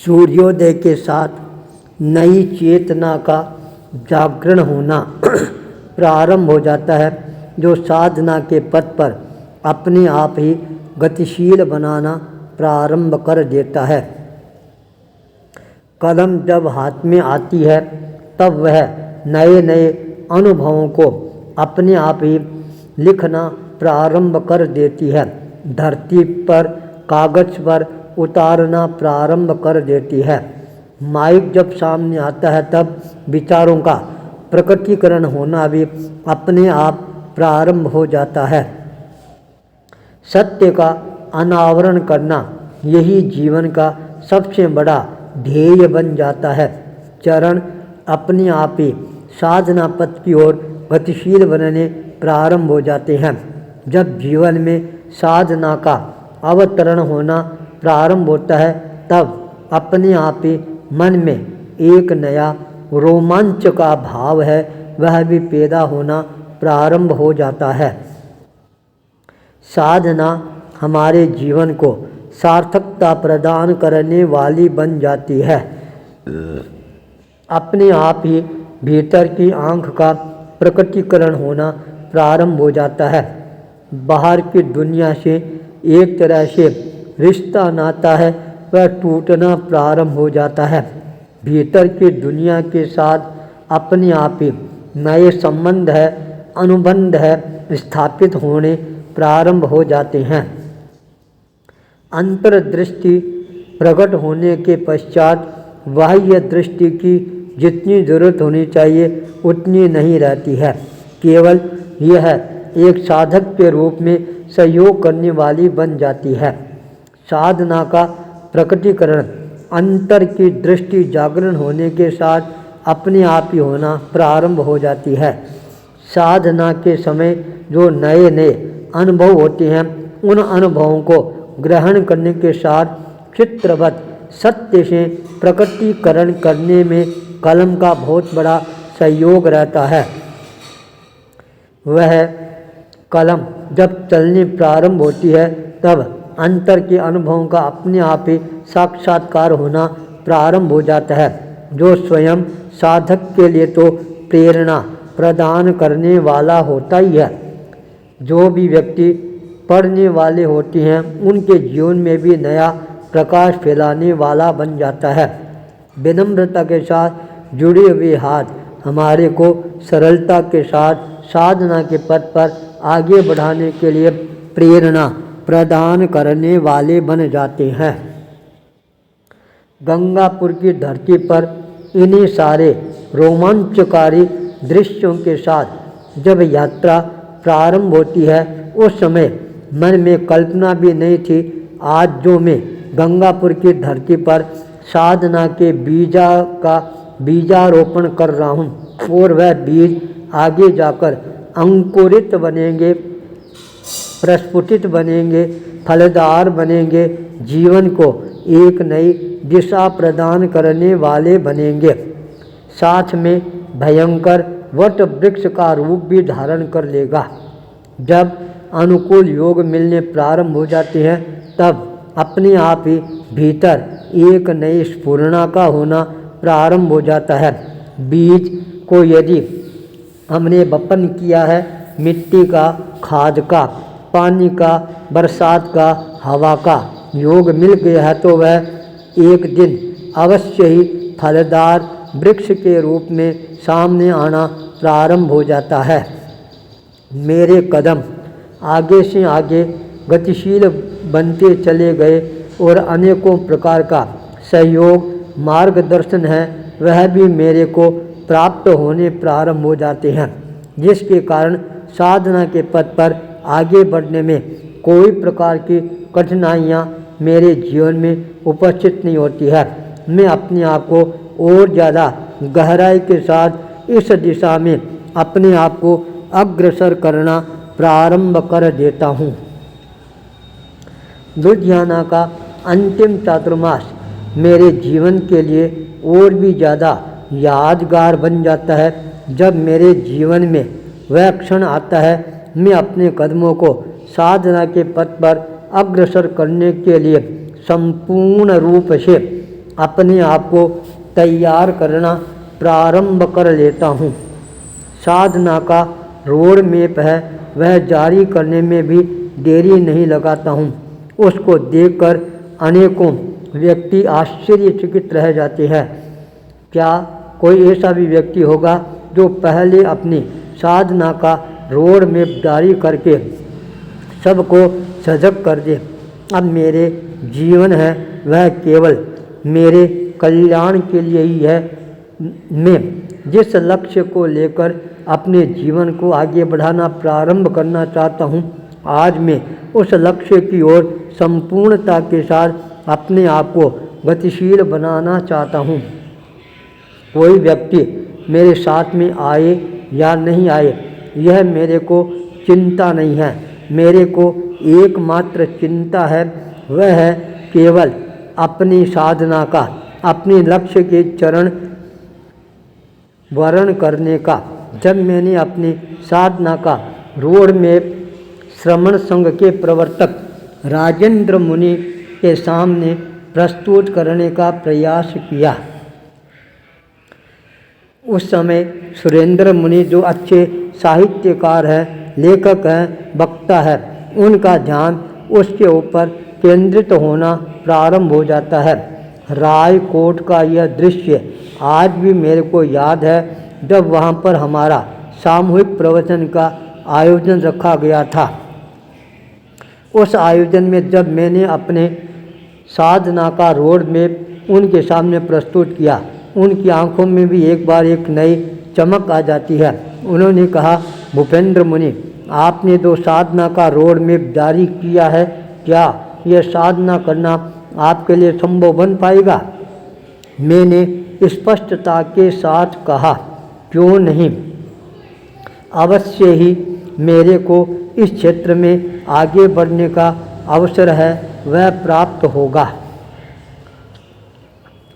सूर्योदय के साथ नई चेतना का जागरण होना प्रारंभ हो जाता है, जो साधना के पथ पर अपने आप ही गतिशील बनाना प्रारंभ कर देता है। कलम जब हाथ में आती है तब वह नए नए अनुभवों को अपने आप ही लिखना प्रारंभ कर देती है, धरती पर कागज पर उतारना प्रारंभ कर देती है। माइक जब सामने आता है तब विचारों का प्रकटीकरण होना भी अपने आप प्रारंभ हो जाता है। सत्य का अनावरण करना यही जीवन का सबसे बड़ा ध्येय बन जाता है। चरण अपने आप ही साधना पथ की ओर गतिशील बनने प्रारंभ हो जाते हैं। जब जीवन में साधना का अवतरण होना प्रारंभ होता है तब अपने आप ही मन में एक नया रोमांच का भाव है, वह भी पैदा होना प्रारंभ हो जाता है। साधना हमारे जीवन को सार्थकता प्रदान करने वाली बन जाती है। अपने आप ही भीतर की आँख का प्रकटीकरण होना प्रारंभ हो जाता है। बाहर की दुनिया से एक तरह से रिश्ता नाता है वह टूटना प्रारंभ हो जाता है। भीतर की दुनिया के साथ अपने आप ही नए संबंध है, अनुबंध है स्थापित होने प्रारंभ हो जाते हैं। अंतर्दृष्टि प्रकट होने के पश्चात बाह्य दृष्टि की जितनी जरूरत होनी चाहिए उतनी नहीं रहती है। केवल यह एक साधक के रूप में सहयोग करने वाली बन जाती है। साधना का प्रकटीकरण अंतर की दृष्टि जागरण होने के साथ अपने आप ही होना प्रारंभ हो जाती है। साधना के समय जो नए नए अनुभव होते हैं उन अनुभवों को ग्रहण करने के साथ चित्रवत सत्य से प्रकटीकरण करने में कलम का बहुत बड़ा सहयोग रहता है। वह कलम जब चलनी प्रारंभ होती है तब अंतर के अनुभवों का अपने आप ही साक्षात्कार होना प्रारंभ हो जाता है, जो स्वयं साधक के लिए तो प्रेरणा प्रदान करने वाला होता ही है। जो भी व्यक्ति पढ़ने वाले होते हैं उनके जीवन में भी नया प्रकाश फैलाने वाला बन जाता है। विनम्रता के साथ जुड़े हुए हाथ हमारे को सरलता के साथ साधना के पथ पर आगे बढ़ाने के लिए प्रेरणा प्रदान करने वाले बन जाते हैं। गंगापुर की धरती पर इन्हीं सारे रोमांचकारी दृश्यों के साथ जब यात्रा प्रारंभ होती है उस समय मन में कल्पना भी नहीं थी आज जो मैं गंगापुर की धरती पर साधना के बीजारोपण कर रहा हूँ और वह बीज आगे जाकर अंकुरित बनेंगे, प्रस्फुटित बनेंगे, फलदार बनेंगे, जीवन को एक नई दिशा प्रदान करने वाले बनेंगे। साथ में भयंकर वट वृक्ष का रूप भी धारण कर लेगा। जब अनुकूल योग मिलने प्रारंभ हो जाते हैं तब अपने आप ही भीतर एक नई स्फुरना का होना प्रारंभ हो जाता है। बीज को यदि हमने वपन किया है मिट्टी का, खाद का, पानी का, बरसात का, हवा का योग मिल गया है तो वह एक दिन अवश्य ही फलदार वृक्ष के रूप में सामने आना प्रारंभ हो जाता है। मेरे कदम आगे से आगे गतिशील बनते चले गए और अनेकों प्रकार का सहयोग मार्गदर्शन है वह भी मेरे को प्राप्त होने प्रारंभ हो जाते हैं, जिसके कारण साधना के पथ पर आगे बढ़ने में कोई प्रकार की कठिनाइयाँ मेरे जीवन में उपस्थित नहीं होती है। मैं अपने आप को और ज़्यादा गहराई के साथ इस दिशा में अपने आप को अग्रसर करना प्रारंभ कर देता हूँ। लुधियाना का अंतिम चातुर्मास मेरे जीवन के लिए और भी ज़्यादा यादगार बन जाता है जब मेरे जीवन में वह क्षण आता है मैं अपने कदमों को साधना के पथ पर अग्रसर करने के लिए संपूर्ण रूप से अपने आप को तैयार करना प्रारंभ कर लेता हूँ। साधना का रोड मैप है, वह जारी करने में भी देरी नहीं लगाता हूँ। उसको देखकर अनेकों व्यक्ति आश्चर्यचकित रह जाते हैं। क्या कोई ऐसा भी व्यक्ति होगा जो पहले अपनी साधना का रोड मैप जारी करके सबको सजग कर दे? अब मेरे जीवन है वह केवल मेरे कल्याण के लिए ही है। मैं जिस लक्ष्य को लेकर अपने जीवन को आगे बढ़ाना प्रारंभ करना चाहता हूँ, आज मैं उस लक्ष्य की ओर संपूर्णता के साथ अपने आप को गतिशील बनाना चाहता हूँ। कोई व्यक्ति मेरे साथ में आए या नहीं आए, यह मेरे को चिंता नहीं है। मेरे को एकमात्र चिंता है, वह है केवल अपनी साधना का, अपने लक्ष्य के चरण वर्ण करने का। जब मैंने अपनी साधना का रोड मैप श्रमण संघ के प्रवर्तक राजेंद्र मुनि के सामने प्रस्तुत करने का प्रयास किया, उस समय सुरेंद्र मुनि, जो अच्छे साहित्यकार हैं, लेखक हैं, वक्ता है, उनका ध्यान उसके ऊपर केंद्रित होना प्रारंभ हो जाता है। रायकोट का यह दृश्य आज भी मेरे को याद है, जब वहाँ पर हमारा सामूहिक प्रवचन का आयोजन रखा गया था। उस आयोजन में जब मैंने अपने साधना का रोड मैप उनके सामने प्रस्तुत किया, उनकी आंखों में भी एक बार एक नई चमक आ जाती है। उन्होंने कहा, भूपेंद्र मुनि, आपने जो साधना का रोड मैप जारी किया है, क्या यह साधना करना आपके लिए संभव बन पाएगा? मैंने स्पष्टता के साथ कहा, क्यों नहीं, अवश्य ही मेरे को इस क्षेत्र में आगे बढ़ने का अवसर है, वह प्राप्त होगा।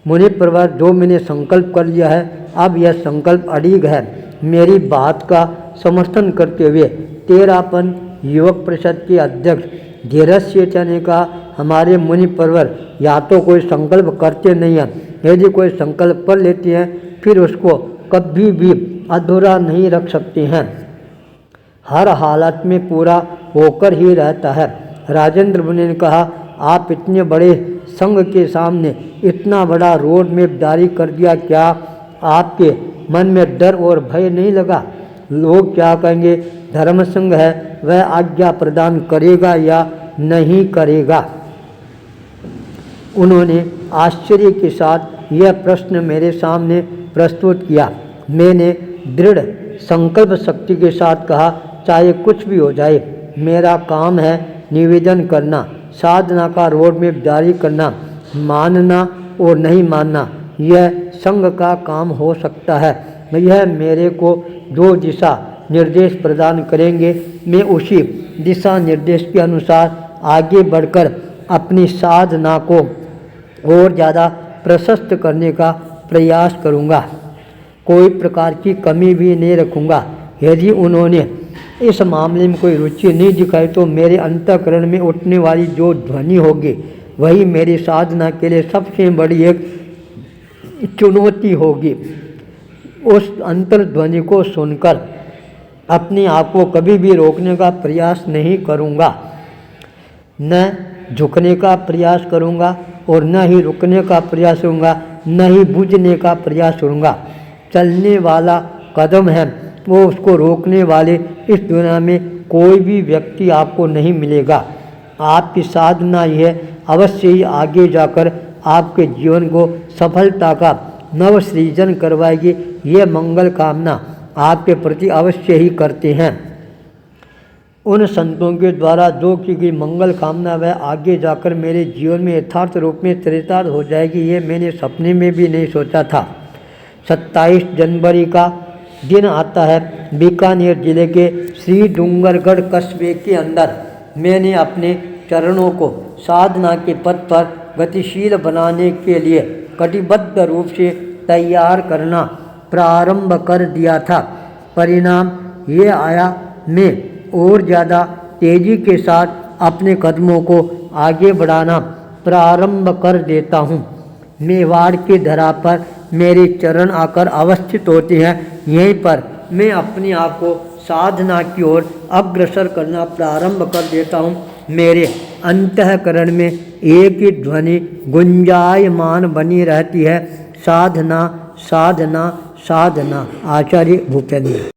मुनि परिवार, जो मैंने संकल्प कर लिया है, अब यह संकल्प अड़िग है। मेरी बात का समर्थन करते हुए तेरापन युवक परिषद के अध्यक्ष धीरज सेठ ने कहा, हमारे मुनि परिवार या तो कोई संकल्प करते नहीं हैं, यदि कोई संकल्प कर लेते हैं फिर उसको कभी भी अधूरा नहीं रख सकते हैं, हर हालत में पूरा होकर ही रहता है। राजेंद्र मुनि ने कहा, आप इतने बड़े संघ के सामने इतना बड़ा रोड मैप जारी कर दिया, क्या आपके मन में डर और भय नहीं लगा? लोग क्या कहेंगे? धर्म संघ है, वह आज्ञा प्रदान करेगा या नहीं करेगा? उन्होंने आश्चर्य के साथ यह प्रश्न मेरे सामने प्रस्तुत किया। मैंने दृढ़ संकल्प शक्ति के साथ कहा, चाहे कुछ भी हो जाए, मेरा काम है निवेदन करना, साधना का रोड मैप जारी करना। मानना और नहीं मानना यह संघ का काम हो सकता है। यह मेरे को जो दिशा निर्देश प्रदान करेंगे, मैं उसी दिशा निर्देश के अनुसार आगे बढ़कर अपनी साधना को और ज़्यादा प्रशस्त करने का प्रयास करूँगा। कोई प्रकार की कमी भी नहीं रखूँगा। यदि उन्होंने इस मामले में कोई रुचि नहीं दिखाई तो मेरे अंतःकरण में उठने वाली जो ध्वनि होगी वही मेरी साधना के लिए सबसे बड़ी एक चुनौती होगी। उस अंतर्ध्वनि को सुनकर अपने आप को कभी भी रोकने का प्रयास नहीं करूँगा, न झुकने का प्रयास करूँगा और न ही रुकने का प्रयास करूँगा, न ही बुझने का प्रयास करूँगा। चलने वाला कदम है, वो उसको रोकने वाले इस दुनिया में कोई भी व्यक्ति आपको नहीं मिलेगा। आपकी साधना यह अवश्य ही आगे जाकर आपके जीवन को सफलता का नव सृजन करवाएगी। ये मंगल कामना आपके प्रति अवश्य ही करते हैं। उन संतों के द्वारा जो की गई मंगल कामना वह आगे जाकर मेरे जीवन में यथार्थ रूप में चरितार्थ हो जाएगी, ये मैंने सपने में भी नहीं सोचा था। 27 जनवरी का दिन आता है। बीकानेर जिले के श्री डूंगरगढ़ कस्बे के अंदर मैंने अपने चरणों को साधना के पथ पर गतिशील बनाने के लिए कटिबद्ध रूप से तैयार करना प्रारंभ कर दिया था। परिणाम ये आया, मैं और ज़्यादा तेज़ी के साथ अपने कदमों को आगे बढ़ाना प्रारंभ कर देता हूँ। मेवाड़ की धरा पर मेरे चरण आकर अवस्थित होते हैं। यहीं पर मैं अपने आप को साधना की ओर अग्रसर करना प्रारंभ कर देता हूँ। मेरे अंतःकरण में एक ही ध्वनि गुंजायमान बनी रहती है, साधना साधना साधना। आचार्य भूपेंद्र।